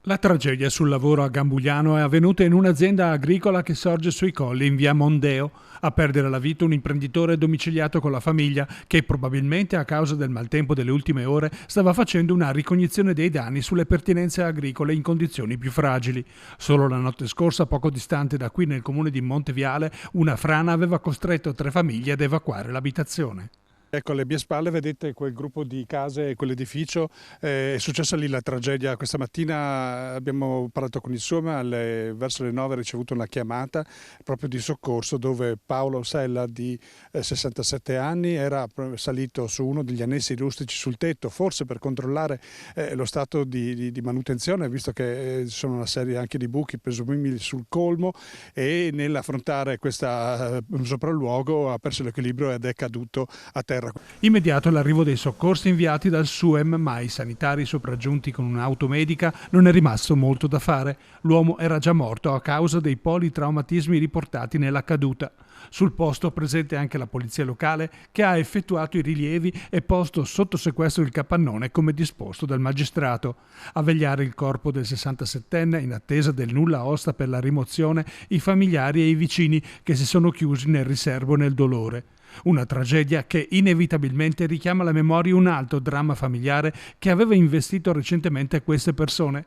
La tragedia sul lavoro a Gambugliano è avvenuta in un'azienda agricola che sorge sui colli in via Mondeo. A perdere la vita un imprenditore domiciliato con la famiglia che probabilmente a causa del maltempo delle ultime ore stava facendo una ricognizione dei danni sulle pertinenze agricole in condizioni più fragili. Solo la notte scorsa, poco distante da qui nel comune di Monteviale, una frana aveva costretto 3 famiglie ad evacuare l'abitazione. Ecco, alle mie spalle vedete quel gruppo di case e quell'edificio, è successa lì la tragedia. Questa mattina abbiamo parlato con il SUAM, verso le 9 ha ricevuto una chiamata proprio di soccorso dove Paolo Sella di 67 anni era salito su uno degli annessi rustici sul tetto, forse per controllare lo stato di manutenzione, visto che ci sono una serie anche di buchi presumibili sul colmo, e nell'affrontare questo sopralluogo ha perso l'equilibrio ed è caduto a terra. Immediato l'arrivo dei soccorsi inviati dal SUEM, ma ai sanitari sopraggiunti con un'auto medica non è rimasto molto da fare. L'uomo era già morto a causa dei politraumatismi riportati nella caduta. Sul posto presente anche la polizia locale che ha effettuato i rilievi e posto sotto sequestro il capannone come disposto dal magistrato. A vegliare il corpo del 67enne in attesa del nulla osta per la rimozione i familiari e i vicini che si sono chiusi nel riservo nel dolore. Una tragedia che inevitabilmente richiama alla memoria un altro dramma familiare che aveva investito recentemente queste persone.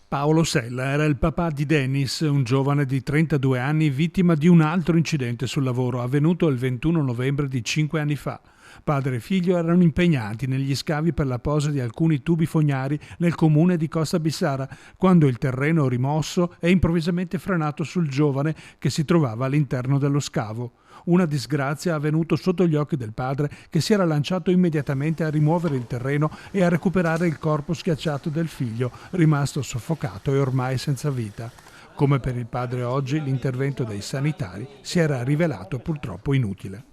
Paolo Sella era il papà di Dennis, un giovane di 32 anni vittima di un altro incidente sul lavoro avvenuto il 21 novembre di 5 anni fa. Padre e figlio erano impegnati negli scavi per la posa di alcuni tubi fognari nel comune di Costa Bissara, quando il terreno rimosso è improvvisamente frenato sul giovane che si trovava all'interno dello scavo. Una disgrazia avvenuta sotto gli occhi del padre che si era lanciato immediatamente a rimuovere il terreno e a recuperare il corpo schiacciato del figlio, rimasto soffocato e ormai senza vita. Come per il padre oggi, l'intervento dei sanitari si era rivelato purtroppo inutile.